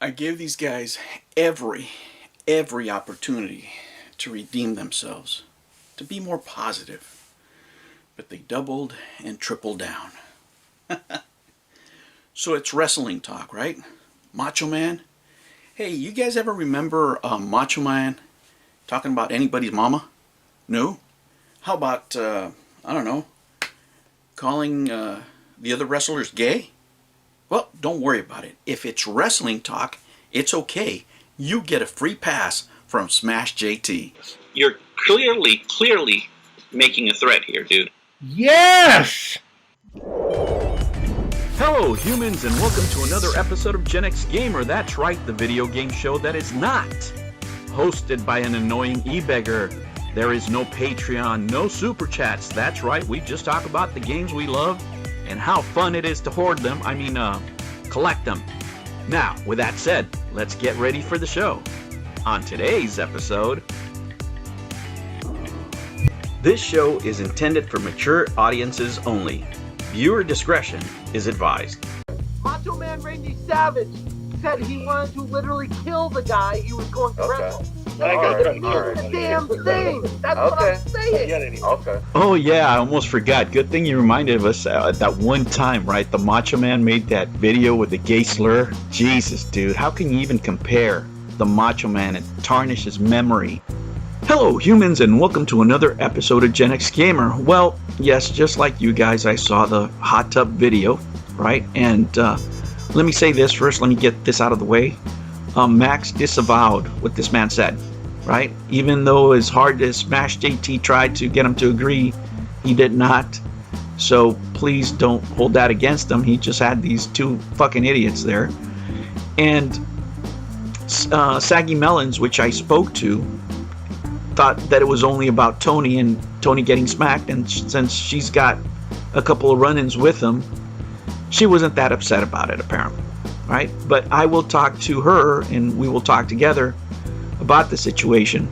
I gave these guys every opportunity to redeem themselves, to be more positive, but they doubled and tripled down. So it's wrestling talk, right? Macho Man. Hey, you guys ever remember Macho Man talking about anybody's mama? No? How about, I don't know, calling the other wrestlers gay? Well, don't worry about it. If it's wrestling talk, it's okay. You get a free pass from Smash JT. You're clearly making a threat here, dude. Yes! Hello, humans, and welcome to another episode of Gen X Gamer. That's right, the video game show that is not hosted by an annoying e-beggar. There is no Patreon, no Super Chats. That's right, we just talk about the games we love and how fun it is to hoard them. Collect them. Now, with that said, let's get ready for the show. On today's episode, this show is intended for mature audiences only. Viewer discretion is advised. Macho Man Randy Savage said he wanted to literally kill the guy he was going to wrestle. That doesn't mean the damn thing. That's what I'm saying. Okay. Oh yeah, I almost forgot. Good thing you reminded us at that one time, right? The Macho Man made that video with the gay slur. Jesus, dude, how can you even compare the Macho Man and tarnish his memory? Hello, humans, and welcome to another episode of Gen X Gamer. Well, yes, just like you guys, I saw the hot tub video, right? And let me say this first. Let me get this out of the way. Max disavowed what this man said, right? Even though as hard as Smash JT tried to get him to agree, he did not. So please don't hold that against him. He just had these two fucking idiots there. And Saggy Melons, which I spoke to, thought that it was only about Tony and Tony getting smacked, and since she's got a couple of run-ins with him, she wasn't that upset about it apparently, right? But I will talk to her and we will talk together about the situation,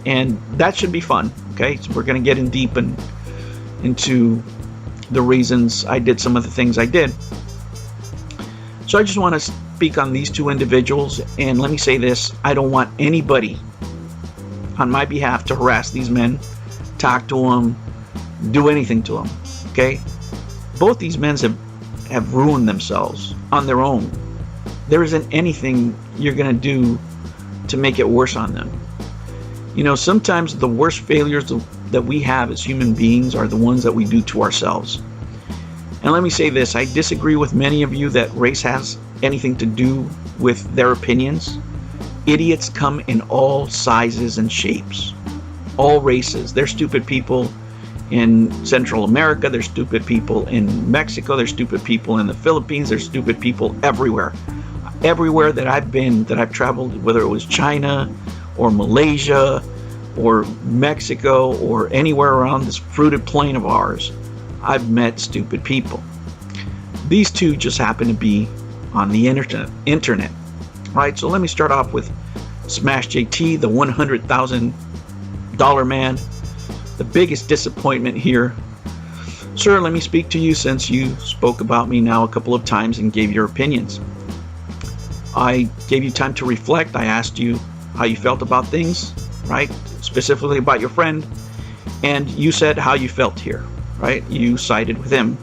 and that should be fun. Okay, so we're going to get in deep and into the reasons I did some of the things I did. So I just want to speak on these two individuals, and let me say this: I don't want anybody on my behalf to harass these men, talk to them, do anything to them. Okay, both these men have ruined themselves on their own. There isn't anything you're gonna do to make it worse on them. You know, sometimes the worst failures that we have as human beings are the ones that we do to ourselves. And let me say this: I disagree with many of you that race has anything to do with their opinions. Idiots come in all sizes and shapes, all races. They're stupid people in Central America, there's stupid people in Mexico, there's stupid people in the Philippines, there's stupid people everywhere. Everywhere that I've been, that I've traveled, whether it was China or Malaysia or Mexico or anywhere around this fruited plain of ours, I've met stupid people. These two just happen to be on the internet. Right, so let me start off with Smash JT, the $100,000 man, the biggest disappointment here. Sir, let me speak to you since you spoke about me now a couple of times and gave your opinions. I gave you time to reflect. I asked you how you felt about things, right? Specifically about your friend, and you said how you felt here, right? You sided with him,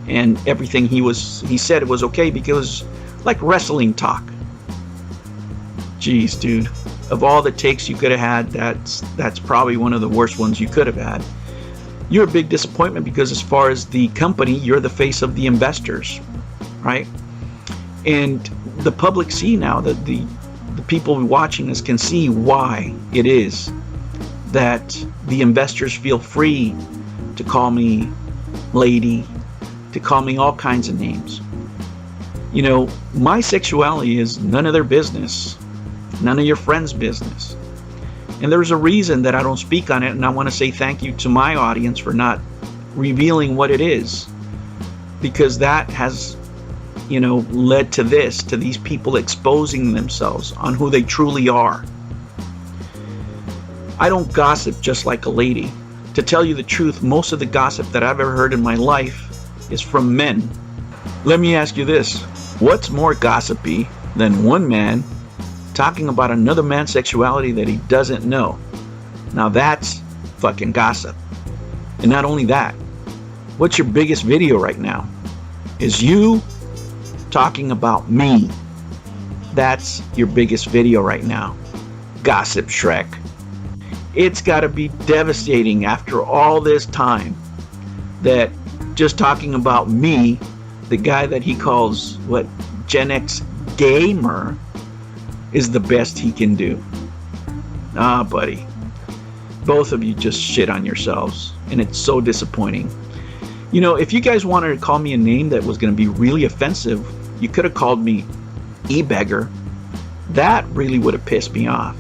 and everything he said it was okay because like wrestling talk. Jeez, dude, of all the takes you could have had, that's probably one of the worst ones you could have had. You're a big disappointment because as far as the company, you're the face of the investors, right? And the public see now, that the people watching this can see why it is that the investors feel free to call me lady, to call me all kinds of names. You know, my sexuality is none of their business. None of your friends' business. And there's a reason that I don't speak on it, and I want to say thank you to my audience for not revealing what it is, because that has, you know, led to these people exposing themselves on who they truly are. I don't gossip just like a lady. To tell you the truth, most of the gossip that I've ever heard in my life is from men. Let me ask you this: what's more gossipy than one man talking about another man's sexuality that he doesn't know. Now that's fucking gossip. And not only that, what's your biggest video right now? Is you talking about me. That's your biggest video right now. Gossip Shrek. It's got to be devastating after all this time that just talking about me, the guy that he calls what, Gen X gamer, is the best he can do. Ah, buddy. Both of you just shit on yourselves, and it's so disappointing. You know, if you guys wanted to call me a name that was going to be really offensive, you could have called me e-beggar. That really would have pissed me off.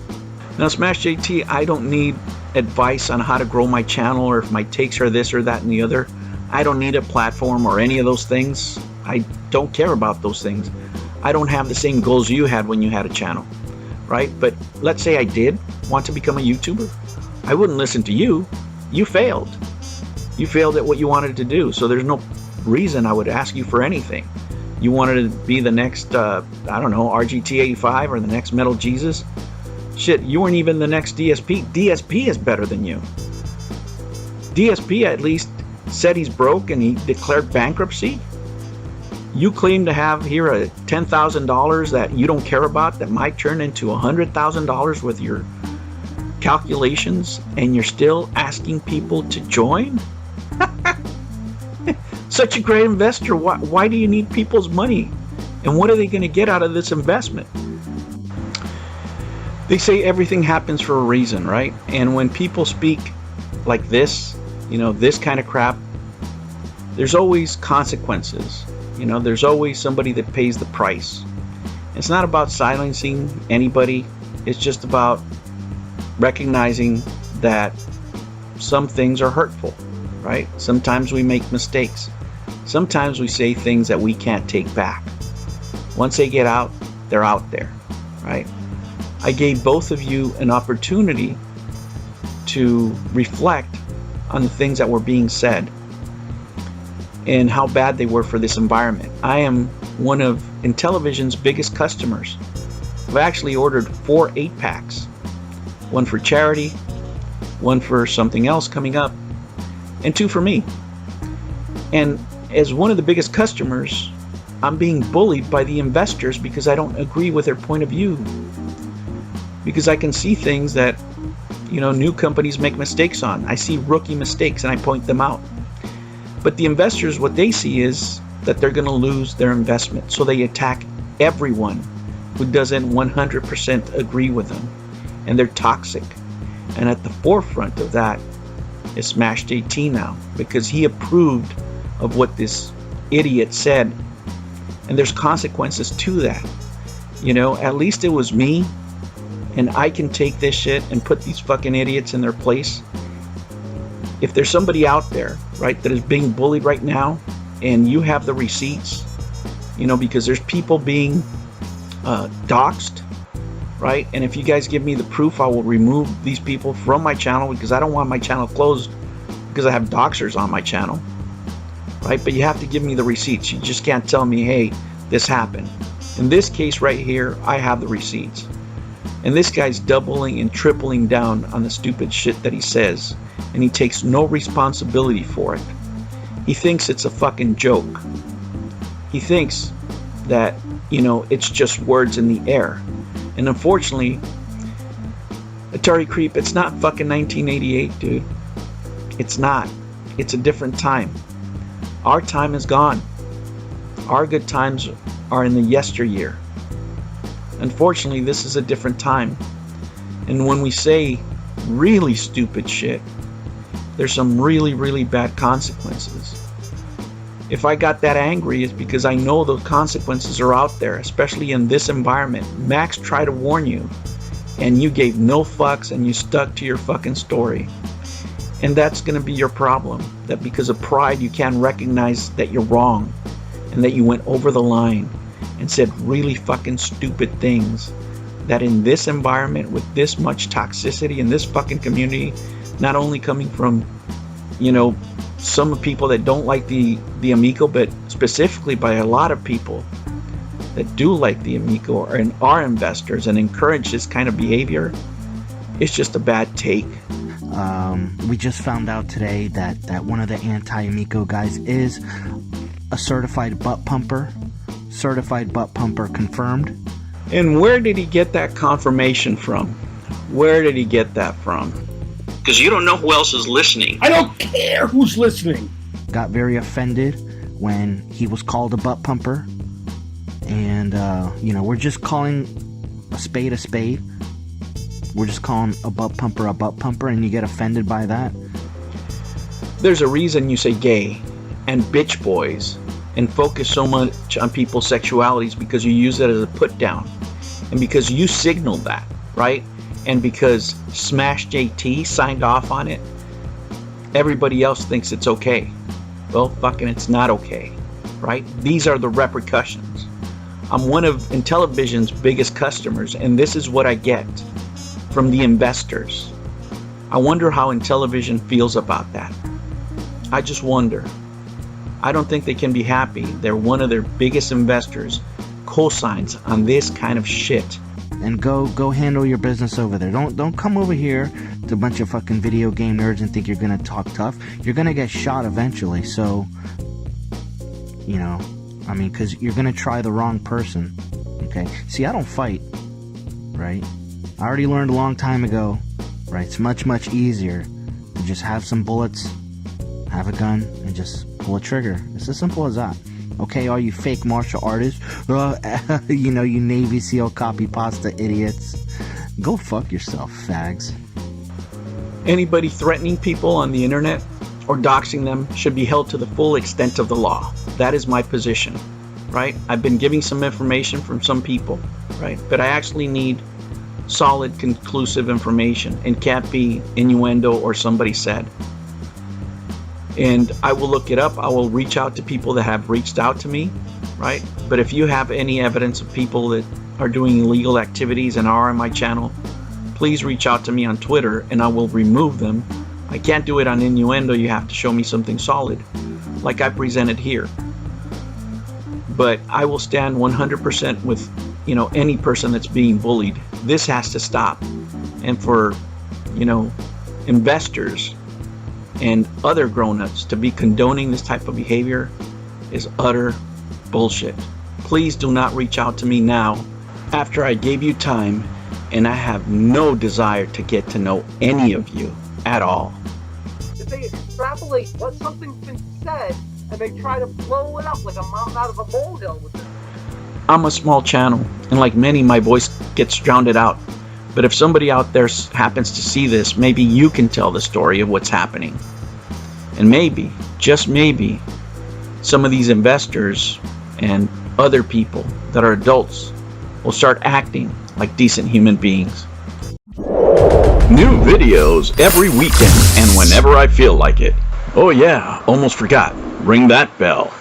Now, Smash JT, I don't need advice on how to grow my channel or if my takes are this or that and the other. I don't need a platform or any of those things. I don't care about those things. I don't have the same goals you had when you had a channel, right? But let's say I did want to become a YouTuber. I wouldn't listen to you. You failed. You failed at what you wanted to do. So there's no reason I would ask you for anything. You wanted to be the next, I don't know, RGT85 or the next Metal Jesus? Shit, you weren't even the next DSP. DSP is better than you. DSP at least said he's broke and he declared bankruptcy. You claim to have here a $10,000 that you don't care about that might turn into $100,000 with your calculations, and you're still asking people to join? Such a great investor. Why do you need people's money? And what are they going to get out of this investment? They say everything happens for a reason, right? And when people speak like this, you know, this kind of crap, there's always consequences. You know, there's always somebody that pays the price. It's not about silencing anybody. It's just about recognizing that some things are hurtful, right? Sometimes we make mistakes. Sometimes we say things that we can't take back. Once they get out, they're out there, right? I gave both of you an opportunity to reflect on the things that were being said and how bad they were for this environment. I am one of Intellivision's biggest customers. I've actually ordered 4 8-packs. One for charity, one for something else coming up, and 2 for me. And as one of the biggest customers, I'm being bullied by the investors because I don't agree with their point of view. Because I can see things that, you know, new companies make mistakes on. I see rookie mistakes and I point them out. But the investors, what they see is that they're going to lose their investment. So they attack everyone who doesn't 100% agree with them. And they're toxic. And at the forefront of that is Smash JT now, because he approved of what this idiot said. And there's consequences to that. You know, at least it was me, and I can take this shit and put these fucking idiots in their place. If there's somebody out there, right, that is being bullied right now, and you have the receipts, you know, because there's people being doxxed, right? And if you guys give me the proof, I will remove these people from my channel, because I don't want my channel closed because I have doxers on my channel, right? But you have to give me the receipts. You just can't tell me, hey, this happened. In this case right here, I have the receipts. And this guy's doubling and tripling down on the stupid shit that he says, and he takes no responsibility for it. He thinks it's a fucking joke. He thinks that, you know, it's just words in the air. And unfortunately, Atari Creep, it's not fucking 1988, dude. It's not. It's a different time. Our time is gone. Our good times are in the yesteryear. Unfortunately, this is a different time. And when we say really stupid shit, there's some really, really bad consequences. If I got that angry, it's because I know the consequences are out there, especially in this environment. Max tried to warn you, and you gave no fucks, and you stuck to your fucking story. And that's going to be your problem. That because of pride, you can't recognize that you're wrong, and that you went over the line and said really fucking stupid things. That in this environment, with this much toxicity in this fucking community, not only coming from, you know, some people that don't like the Amico, but specifically by a lot of people that do like the Amico and are investors and encourage this kind of behavior, it's just a bad take. We just found out today that one of the anti-Amico guys is a certified butt pumper. Certified butt pumper confirmed. And where did he get that confirmation from? Where did he get that from? Because you don't know who else is listening. I don't care who's listening. Got very offended when he was called a butt pumper. And, we're just calling a spade a spade. We're just calling a butt pumper, and you get offended by that? There's a reason you say gay and bitch boys and focus so much on people's sexualities, because you use that as a put down. And because you signaled that, right? And because Smash JT signed off on it, everybody else thinks it's okay. Well, fucking it's not okay, right? These are the repercussions. I'm one of Intellivision's biggest customers, and this is what I get from the investors. I wonder how Intellivision feels about that. I just wonder. I don't think they can be happy. They're one of their biggest investors, cosigns on this kind of shit. And go handle your business over there. Don't come over here to a bunch of fucking video game nerds and think you're gonna talk tough. You're gonna get shot eventually. So, because you're gonna try the wrong person. Okay. See, I don't fight, right? I already learned a long time ago, right? It's much, much easier to just have some bullets, have a gun, and just pull a trigger. It's as simple as that. Okay, all you fake martial artists, you Navy SEAL copy pasta idiots, go fuck yourself, fags. Anybody threatening people on the internet or doxing them should be held to the full extent of the law. That is my position, right? I've been giving some information from some people, right? But I actually need solid, conclusive information, and can't be innuendo or somebody said. And I will look it up. I will reach out to people that have reached out to me, right? But if you have any evidence of people that are doing illegal activities and are on my channel, please reach out to me on Twitter and I will remove them. I can't do it on innuendo. You have to show me something solid, like I presented here. But I will stand 100% with any person that's being bullied. This has to stop. And for investors and other grown-ups to be condoning this type of behavior is utter bullshit. Please do not reach out to me now after I gave you time, and I have no desire to get to know any of you at all. If they extrapolate what something's been said and they try to blow it up like a mountain out of a molehill with it. I'm a small channel, and like many, my voice gets drowned out. But if somebody out there happens to see this, maybe you can tell the story of what's happening. And maybe, just maybe, some of these investors and other people that are adults will start acting like decent human beings. New videos every weekend and whenever I feel like it. Oh yeah, almost forgot. Ring that bell.